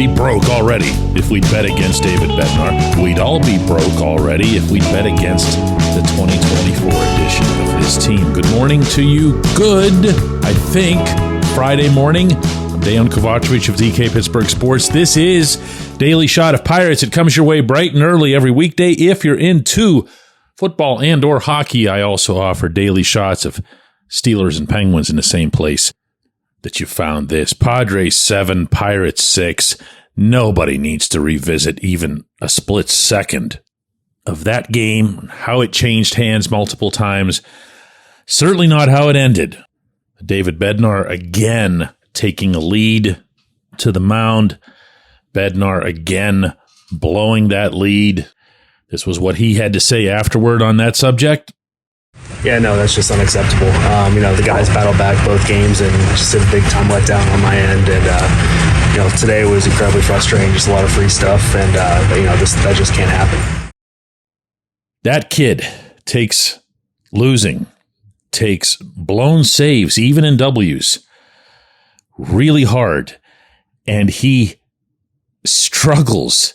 be broke already if we'd bet against David Bednar. We'd all be broke already if we'd bet against the 2024 edition of this team. Good morning to you. Good, I think, Friday morning. I'm Dejan Kovacevic of DK Pittsburgh Sports. This is Daily Shot of Pirates. It comes your way bright and early every weekday. If you're into football and or hockey, I also offer daily shots of Steelers and Penguins in the same place that you found this. Padres 7, Pirates 6. Nobody needs to revisit even a split second of that game, how it changed hands multiple times. Certainly not how it ended. David Bednar again taking a lead to the mound. Bednar again blowing that lead. This was what he had to say afterward on that subject. Yeah, no, that's just unacceptable. The guys battled back both games and just a big time letdown on my end. And, today was incredibly frustrating, just a lot of free stuff. And, that just can't happen. That kid takes losing, takes blown saves, even in W's, really hard. And he struggles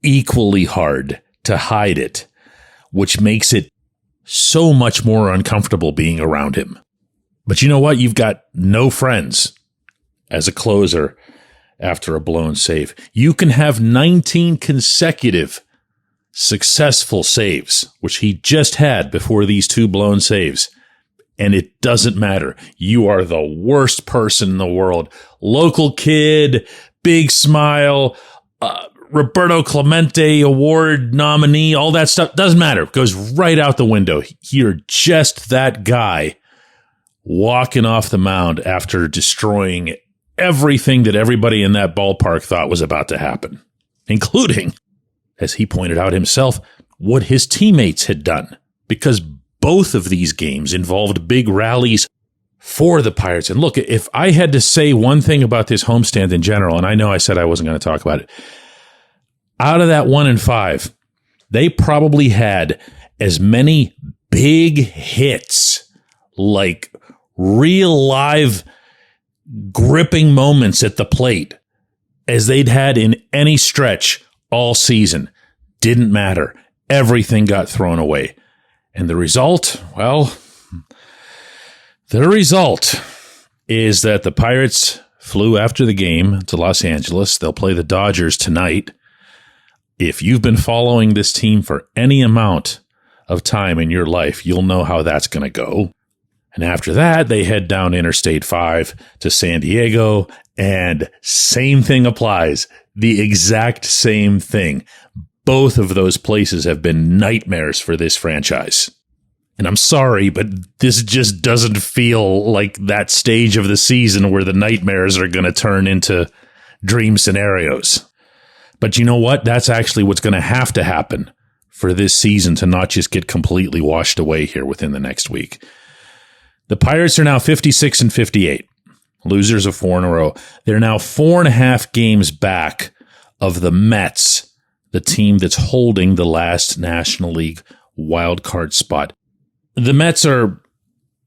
equally hard to hide it, which makes it so much more uncomfortable being around him. But you know what? You've got no friends as a closer after a blown save. You can have 19 consecutive successful saves, which he just had before these two blown saves, and it doesn't matter. You are the worst person in the world. Local kid, big smile, Roberto Clemente Award nominee, all that stuff, doesn't matter. It goes right out the window. You're just that guy walking off the mound after destroying everything that everybody in that ballpark thought was about to happen, including, as he pointed out himself, what his teammates had done, because both of these games involved big rallies for the Pirates. And look, if I had to say one thing about this homestand in general, and I know I said I wasn't going to talk about it, out of that 1-5, they probably had as many big hits, like real live gripping moments at the plate, as they'd had in any stretch all season. Didn't matter. Everything got thrown away. And the result, well, the result is that the Pirates flew after the game to Los Angeles. They'll play the Dodgers tonight. If you've been following this team for any amount of time in your life, you'll know how that's going to go. And after that, they head down Interstate 5 to San Diego, and same thing applies. The exact same thing. Both of those places have been nightmares for this franchise. And I'm sorry, but this just doesn't feel like that stage of the season where the nightmares are going to turn into dream scenarios. But you know what? That's actually what's going to have to happen for this season to not just get completely washed away here within the next week. The Pirates are now 56-58, losers of 4 in a row. They're now 4.5 games back of the Mets, the team that's holding the last National League wildcard spot. The Mets are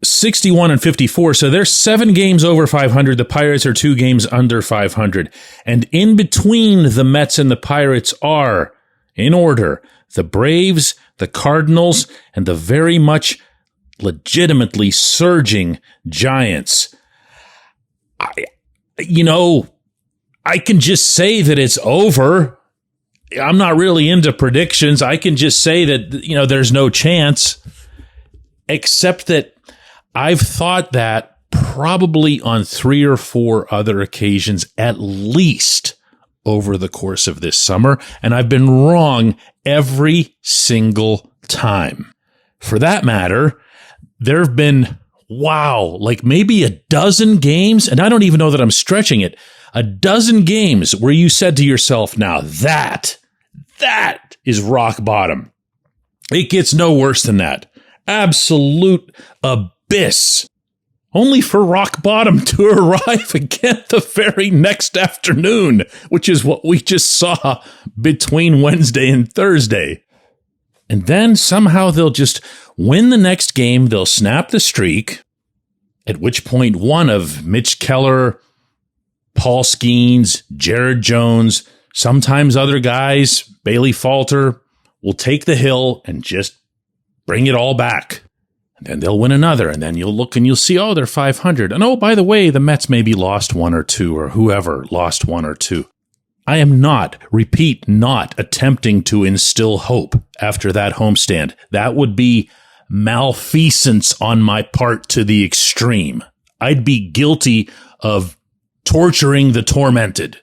61-54, so they're 7 games over 500. The Pirates are 2 games under 500. And in between the Mets and the Pirates are, in order, the Braves, the Cardinals, and the very much legitimately surging Giants. I can just say that it's over. I'm not really into predictions. I can just say that, there's no chance, except that I've thought that probably on 3 or 4 other occasions, at least over the course of this summer, and I've been wrong every single time. For that matter, there have been, like maybe a dozen games, and I don't even know that I'm stretching it, a dozen games where you said to yourself, now that is rock bottom. It gets no worse than that. Absolute abyss, only for rock bottom to arrive again the very next afternoon, which is what we just saw between Wednesday and Thursday. And then somehow they'll just win the next game, they'll snap the streak, at which point one of Mitch Keller, Paul Skeens, Jared Jones, sometimes other guys, Bailey Falter, will take the hill and just bring it all back. And then they'll win another, and then you'll look and you'll see, oh, they're 500. And oh, by the way, the Mets maybe lost one or two, or whoever lost one or two. I am not attempting to instill hope after that homestand. That would be malfeasance on my part to the extreme. I'd be guilty of torturing the tormented.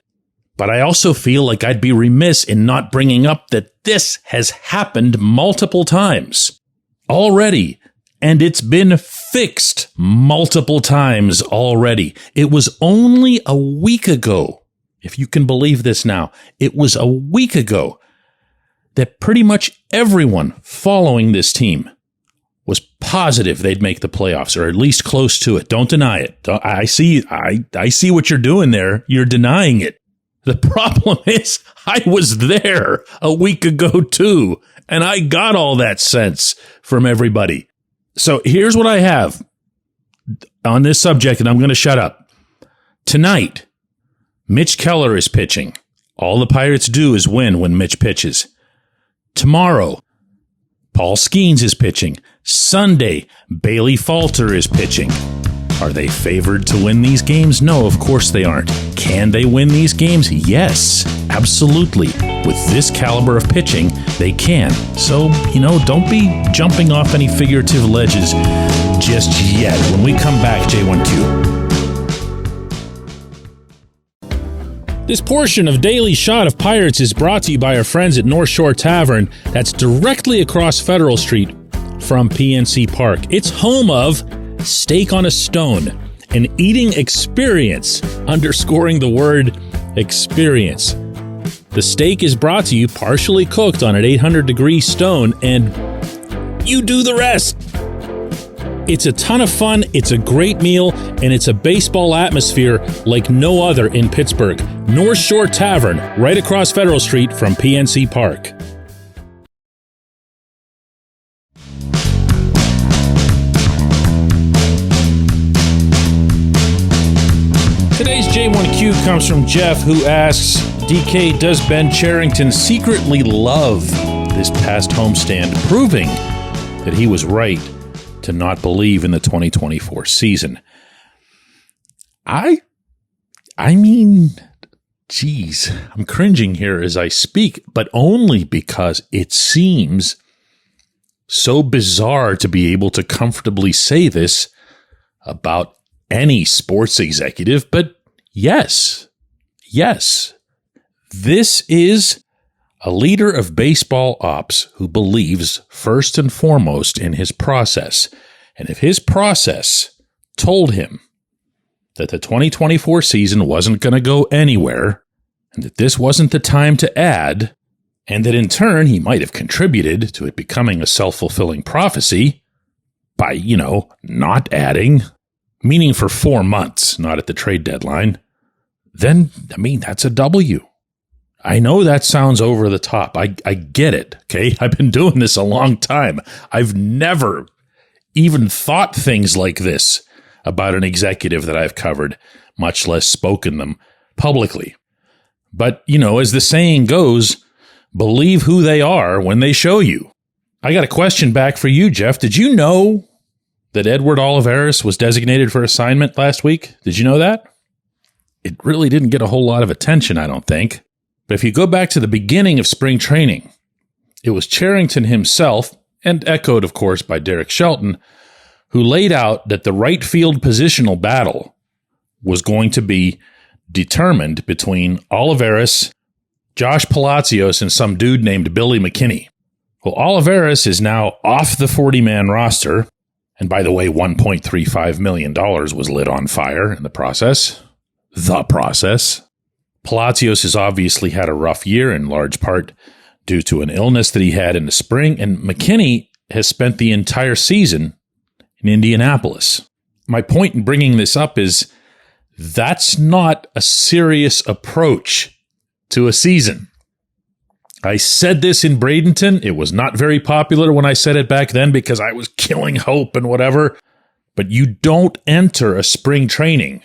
But I also feel like I'd be remiss in not bringing up that this has happened multiple times already, and it's been fixed multiple times already. It was only a week ago, if you can believe this now, it was a week ago that pretty much everyone following this team was positive they'd make the playoffs, or at least close to it. Don't deny it. I see what you're doing there. You're denying it. The problem is I was there a week ago too, and I got all that sense from everybody. So here's what I have on this subject, and I'm going to shut up. Tonight, Mitch Keller is pitching. All the Pirates do is win when Mitch pitches. Tomorrow, Paul Skeens is pitching. Sunday, Bailey Falter is pitching. Are they favored to win these games? No, of course they aren't. Can they win these games? Yes, absolutely. With this caliber of pitching, they can. So, don't be jumping off any figurative ledges just yet. When we come back, J1Q. This portion of Daily Shot of Pirates is brought to you by our friends at North Shore Tavern. That's directly across Federal Street from PNC Park. It's home of Steak on a Stone, an eating experience, underscoring the word experience. The steak is brought to you partially cooked on an 800-degree stone, and you do the rest. It's a ton of fun, it's a great meal, and it's a baseball atmosphere like no other in Pittsburgh. North Shore Tavern, right across Federal Street from PNC Park. Today's J1Q comes from Jeff, who asks, DK, does Ben Cherington secretly love this past homestand, proving that he was right to not believe in the 2024 season? I mean, geez, I'm cringing here as I speak, but only because it seems so bizarre to be able to comfortably say this about any sports executive. But yes, this is a leader of baseball ops who believes first and foremost in his process. And if his process told him that the 2024 season wasn't going to go anywhere, and that this wasn't the time to add, and that in turn he might have contributed to it becoming a self-fulfilling prophecy by, not adding, meaning for 4 months, not at the trade deadline, then, that's a W. I know that sounds over the top. I get it, okay? I've been doing this a long time. I've never even thought things like this about an executive that I've covered, much less spoken them publicly. But, as the saying goes, believe who they are when they show you. I got a question back for you, Jeff. Did you know that Edward Olivares was designated for assignment last week? Did you know that? It really didn't get a whole lot of attention, I don't think. But if you go back to the beginning of spring training, it was Cherington himself, and echoed, of course, by Derek Shelton, who laid out that the right field positional battle was going to be determined between Olivares, Josh Palacios, and some dude named Billy McKinney. Well, Olivares is now off the 40-man roster, and by the way, $1.35 million was lit on fire in the process. Palacios has obviously had a rough year, in large part due to an illness that he had in the spring, and McKinney has spent the entire season in Indianapolis. My point in bringing this up is that's not a serious approach to a season. I said this in Bradenton. It was not very popular when I said it back then because I was killing hope and whatever. But you don't enter a spring training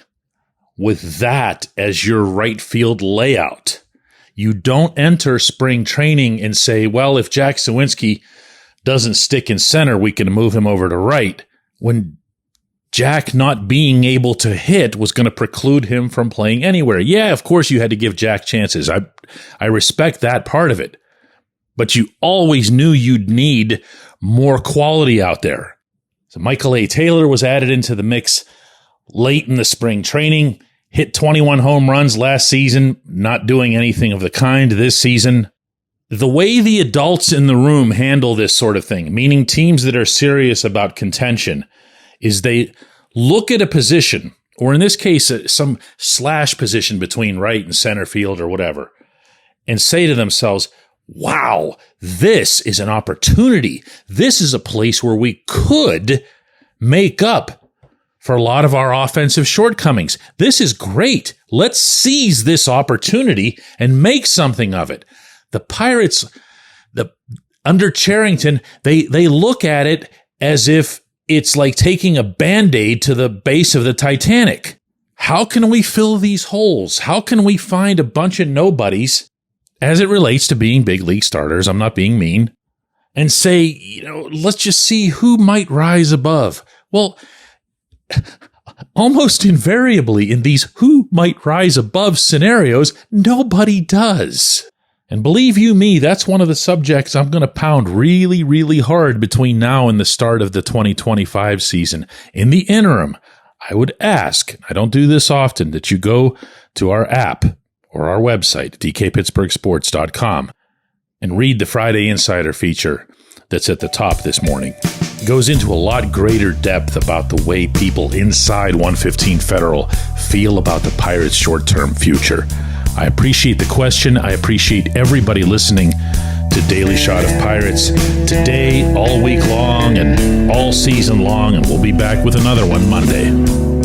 with that as your right field layout. You don't enter spring training and say, well, if Jack Sawinski doesn't stick in center, we can move him over to right, when Jack not being able to hit was going to preclude him from playing anywhere. Yeah, of course you had to give Jack chances. I respect that part of it. But you always knew you'd need more quality out there. So Michael A. Taylor was added into the mix late in the spring training, hit 21 home runs last season, not doing anything of the kind this season. The way the adults in the room handle this sort of thing, meaning teams that are serious about contention, is they look at a position, or in this case, some slash position between right and center field or whatever, and say to themselves, wow, this is an opportunity. This is a place where we could make up for a lot of our offensive shortcomings. This is great. Let's seize this opportunity and make something of it. The Pirates, under Cherington, they look at it as if it's like taking a Band-Aid to the base of the Titanic. How can we fill these holes? How can we find a bunch of nobodies as it relates to being big league starters? I'm not being mean. And say, let's just see who might rise above. Well, almost invariably in these who might rise above scenarios, nobody does. And believe you me, that's one of the subjects I'm going to pound really, really hard between now and the start of the 2025 season. In the interim, I would ask, I don't do this often, that you go to our app or our website, dkpittsburghsports.com, and read the Friday Insider feature that's at the top this morning. It goes into a lot greater depth about the way people inside 115 Federal feel about the Pirates' short-term future. I appreciate the question. I appreciate everybody listening to Daily Shot of Pirates today, all week long, and all season long, and we'll be back with another one Monday.